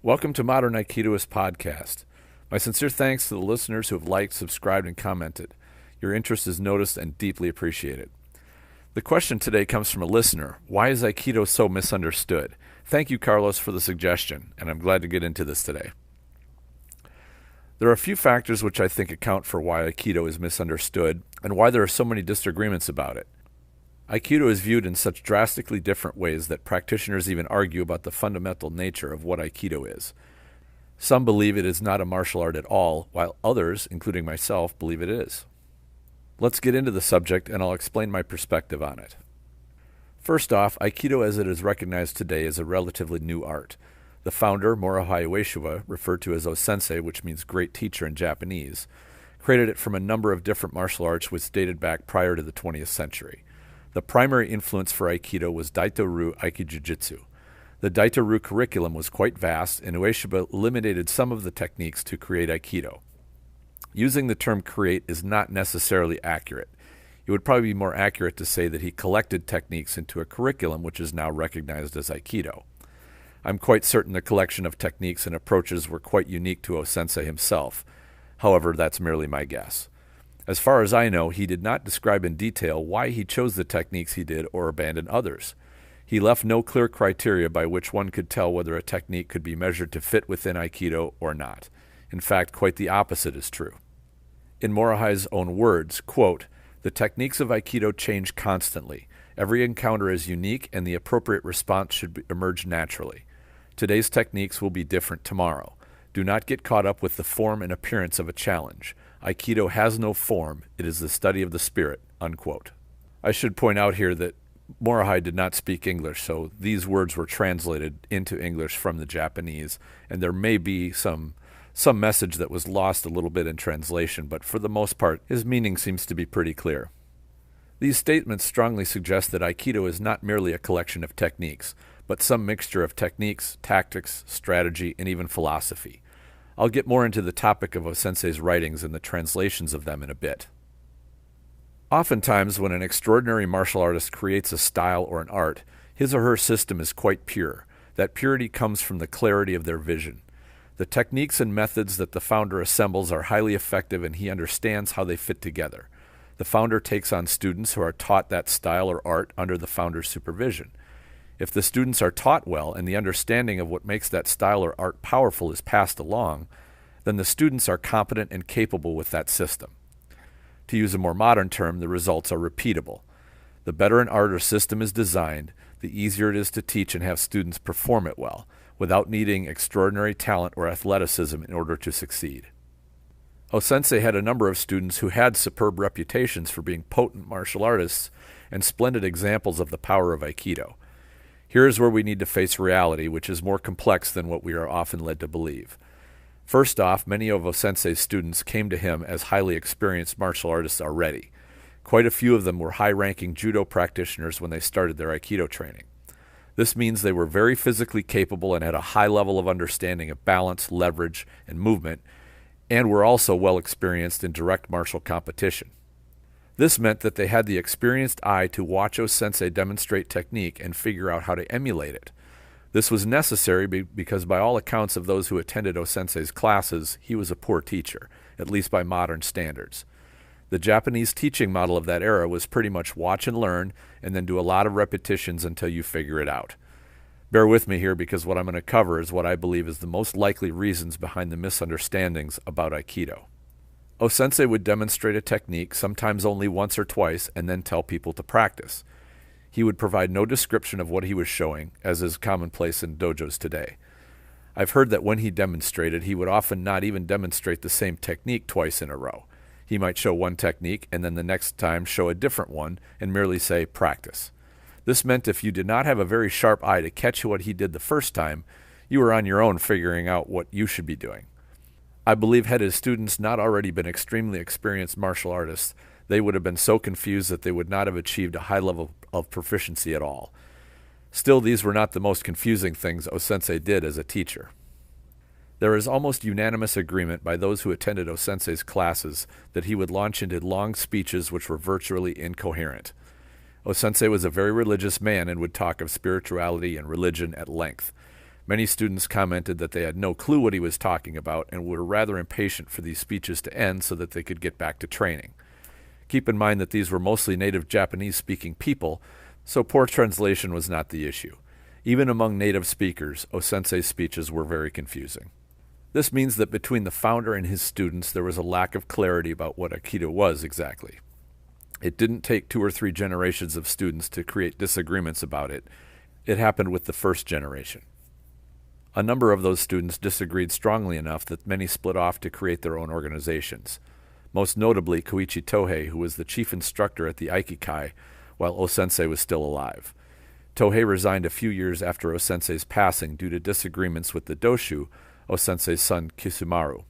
Welcome to Modern Aikidoist Podcast. My sincere thanks to the listeners who have liked, subscribed, and commented. Your interest is noticed and deeply appreciated. The question today comes from a listener. Why is Aikido so misunderstood? Thank you, Carlos, for the suggestion, and I'm glad to get into this today. There are a few factors which I think account for why Aikido is misunderstood and why there are so many disagreements about it. Aikido is viewed in such drastically different ways that practitioners even argue about the fundamental nature of what Aikido is. Some believe it is not a martial art at all, while others, including myself, believe it is. Let's get into the subject and I'll explain my perspective on it. First off, Aikido as it is recognized today is a relatively new art. The founder, Morihei Ueshiba, referred to as O-sensei, which means great teacher in Japanese, created it from a number of different martial arts which dated back prior to the 20th century. The primary influence for Aikido was Daito-ryu Aikijujutsu. The Daito-ryu curriculum was quite vast, and Ueshiba eliminated some of the techniques to create Aikido. Using the term create is not necessarily accurate. It would probably be more accurate to say that he collected techniques into a curriculum which is now recognized as Aikido. I'm quite certain the collection of techniques and approaches were quite unique to O-sensei himself. However, that's merely my guess. As far as I know, he did not describe in detail why he chose the techniques he did or abandoned others. He left no clear criteria by which one could tell whether a technique could be measured to fit within Aikido or not. In fact, quite the opposite is true. In Morihei's own words, quote, "The techniques of Aikido change constantly. Every encounter is unique and the appropriate response should emerge naturally. Today's techniques will be different tomorrow. Do not get caught up with the form and appearance of a challenge. Aikido has no form. It is the study of the spirit," unquote. I should point out here that Morihei did not speak English, so these words were translated into English from the Japanese, and there may be some message that was lost a little bit in translation, but for the most part, his meaning seems to be pretty clear. These statements strongly suggest that Aikido is not merely a collection of techniques, but some mixture of techniques, tactics, strategy, and even philosophy. I'll get more into the topic of O-sensei's writings and the translations of them in a bit. Oftentimes, when an extraordinary martial artist creates a style or an art, his or her system is quite pure. That purity comes from the clarity of their vision. The techniques and methods that the founder assembles are highly effective and he understands how they fit together. The founder takes on students who are taught that style or art under the founder's supervision. If the students are taught well and the understanding of what makes that style or art powerful is passed along, then the students are competent and capable with that system. To use a more modern term, the results are repeatable. The better an art or system is designed, the easier it is to teach and have students perform it well, without needing extraordinary talent or athleticism in order to succeed. O-sensei had a number of students who had superb reputations for being potent martial artists and splendid examples of the power of Aikido. Here is where we need to face reality, which is more complex than what we are often led to believe. First off, many of O-sensei's students came to him as highly experienced martial artists already. Quite a few of them were high-ranking judo practitioners when they started their Aikido training. This means they were very physically capable and had a high level of understanding of balance, leverage, and movement, and were also well experienced in direct martial competition. This meant that they had the experienced eye to watch O-sensei demonstrate technique and figure out how to emulate it. This was necessary because by all accounts of those who attended O-sensei's classes, he was a poor teacher, at least by modern standards. The Japanese teaching model of that era was pretty much watch and learn, and then do a lot of repetitions until you figure it out. Bear with me here because what I'm going to cover is what I believe is the most likely reasons behind the misunderstandings about Aikido. O-sensei would demonstrate a technique, sometimes only once or twice, and then tell people to practice. He would provide no description of what he was showing, as is commonplace in dojos today. I've heard that when he demonstrated, he would often not even demonstrate the same technique twice in a row. He might show one technique, and then the next time show a different one, and merely say, practice. This meant if you did not have a very sharp eye to catch what he did the first time, you were on your own figuring out what you should be doing. I believe had his students not already been extremely experienced martial artists, they would have been so confused that they would not have achieved a high level of proficiency at all. Still, these were not the most confusing things O-sensei did as a teacher. There is almost unanimous agreement by those who attended O-sensei's classes that he would launch into long speeches which were virtually incoherent. O-sensei was a very religious man and would talk of spirituality and religion at length. Many students commented that they had no clue what he was talking about and were rather impatient for these speeches to end so that they could get back to training. Keep in mind that these were mostly native Japanese-speaking people, so poor translation was not the issue. Even among native speakers, O-sensei's speeches were very confusing. This means that between the founder and his students, there was a lack of clarity about what Aikido was exactly. It didn't take 2 or 3 generations of students to create disagreements about it. It happened with the first generation. A number of those students disagreed strongly enough that many split off to create their own organizations. Most notably Koichi Tohei, who was the chief instructor at the Aikikai while O-sensei was still alive. Tohei resigned a few years after O-sensei's passing due to disagreements with the Doshu, O-sensei's son Kisumaru.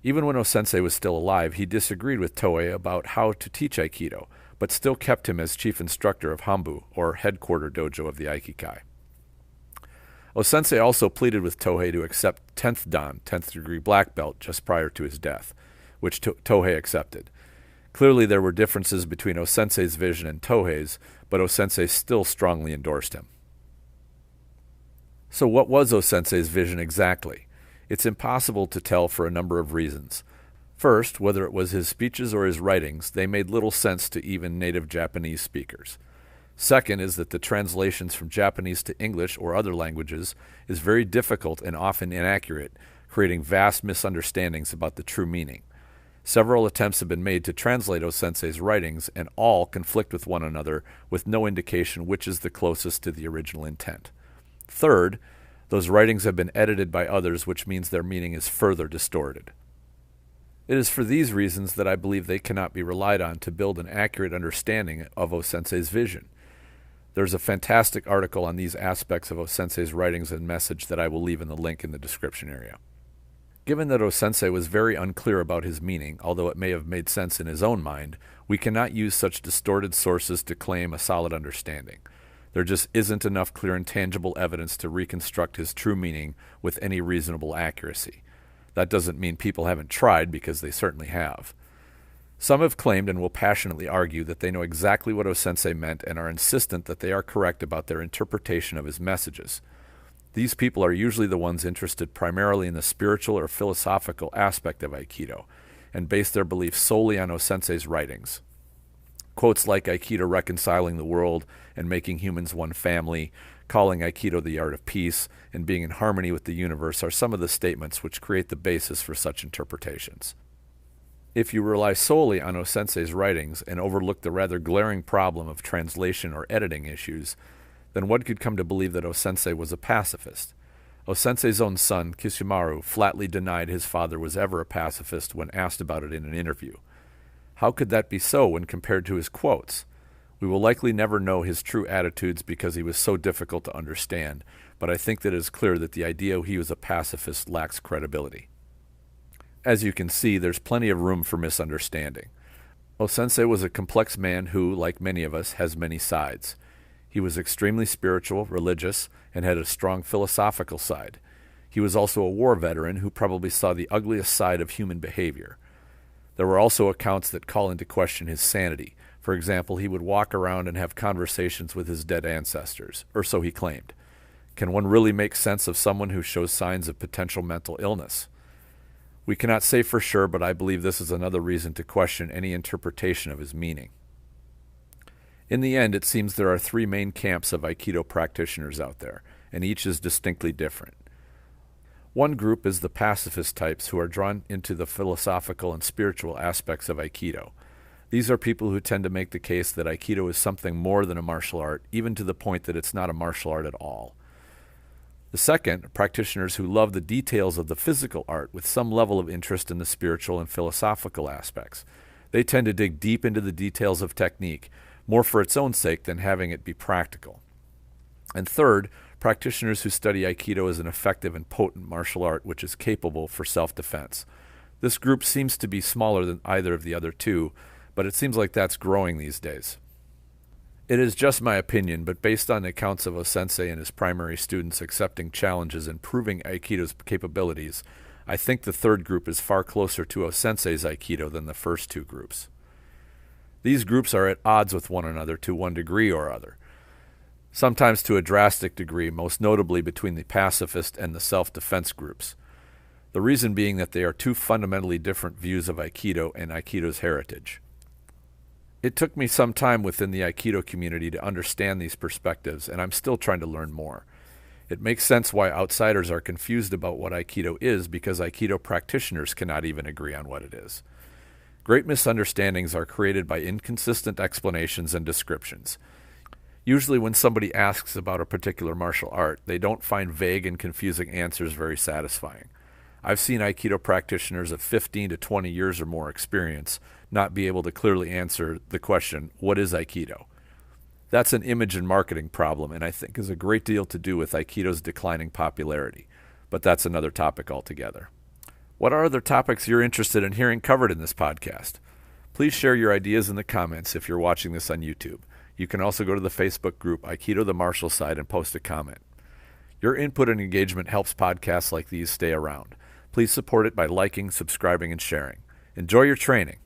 Even when O-sensei was still alive, he disagreed with Tohei about how to teach Aikido, but still kept him as chief instructor of Hanbu, or headquarter dojo of the Aikikai. O-sensei also pleaded with Tohei to accept 10th Dan, 10th degree black belt, just prior to his death, which Tohei accepted. Clearly there were differences between O-sensei's vision and Tohei's, but O-sensei still strongly endorsed him. So what was O-sensei's vision exactly? It's impossible to tell for a number of reasons. First, whether it was his speeches or his writings, they made little sense to even native Japanese speakers. Second is that the translations from Japanese to English or other languages is very difficult and often inaccurate, creating vast misunderstandings about the true meaning. Several attempts have been made to translate O-sensei's writings, and all conflict with one another with no indication which is the closest to the original intent. Third, those writings have been edited by others, which means their meaning is further distorted. It is for these reasons that I believe they cannot be relied on to build an accurate understanding of O-sensei's vision. There's a fantastic article on these aspects of O-sensei's writings and message that I will leave in the link in the description area. Given that O-sensei was very unclear about his meaning, although it may have made sense in his own mind, we cannot use such distorted sources to claim a solid understanding. There just isn't enough clear and tangible evidence to reconstruct his true meaning with any reasonable accuracy. That doesn't mean people haven't tried, because they certainly have. Some have claimed and will passionately argue that they know exactly what O-sensei meant and are insistent that they are correct about their interpretation of his messages. These people are usually the ones interested primarily in the spiritual or philosophical aspect of Aikido, and base their beliefs solely on O-sensei's writings. Quotes like Aikido reconciling the world and making humans one family, calling Aikido the art of peace, and being in harmony with the universe are some of the statements which create the basis for such interpretations. If you rely solely on O-sensei's writings and overlook the rather glaring problem of translation or editing issues, then one could come to believe that O-sensei was a pacifist. O-sensei's own son, Kisumaru, flatly denied his father was ever a pacifist when asked about it in an interview. How could that be so when compared to his quotes? We will likely never know his true attitudes because he was so difficult to understand, but I think that it is clear that the idea he was a pacifist lacks credibility. As you can see, there's plenty of room for misunderstanding. O-sensei was a complex man who, like many of us, has many sides. He was extremely spiritual, religious, and had a strong philosophical side. He was also a war veteran who probably saw the ugliest side of human behavior. There were also accounts that call into question his sanity. For example, he would walk around and have conversations with his dead ancestors, or so he claimed. Can one really make sense of someone who shows signs of potential mental illness? We cannot say for sure, but I believe this is another reason to question any interpretation of his meaning. In the end, it seems there are 3 main camps of Aikido practitioners out there, and each is distinctly different. One group is the pacifist types who are drawn into the philosophical and spiritual aspects of Aikido. These are people who tend to make the case that Aikido is something more than a martial art, even to the point that it's not a martial art at all. The second are practitioners who love the details of the physical art with some level of interest in the spiritual and philosophical aspects. They tend to dig deep into the details of technique, more for its own sake than having it be practical. And third, practitioners who study Aikido as an effective and potent martial art which is capable for self-defense. This group seems to be smaller than either of the other two, but it seems like that's growing these days. It is just my opinion, but based on the accounts of O-sensei and his primary students accepting challenges and proving Aikido's capabilities, I think the third group is far closer to O-sensei's Aikido than the first 2 groups. These groups are at odds with one another to one degree or other. sometimes to a drastic degree, most notably between the pacifist and the self-defense groups. The reason being that they are two fundamentally different views of Aikido and Aikido's heritage. It took me some time within the Aikido community to understand these perspectives, and I'm still trying to learn more. It makes sense why outsiders are confused about what Aikido is because Aikido practitioners cannot even agree on what it is. Great misunderstandings are created by inconsistent explanations and descriptions. Usually when somebody asks about a particular martial art, they don't find vague and confusing answers very satisfying. I've seen Aikido practitioners of 15 to 20 years or more experience not be able to clearly answer the question, what is Aikido? That's an image and marketing problem, and I think has a great deal to do with Aikido's declining popularity. But that's another topic altogether. What are other topics you're interested in hearing covered in this podcast? Please share your ideas in the comments if you're watching this on YouTube. You can also go to the Facebook group Aikido the Martial Side and post a comment. Your input and engagement helps podcasts like these stay around. Please support it by liking, subscribing, and sharing. Enjoy your training.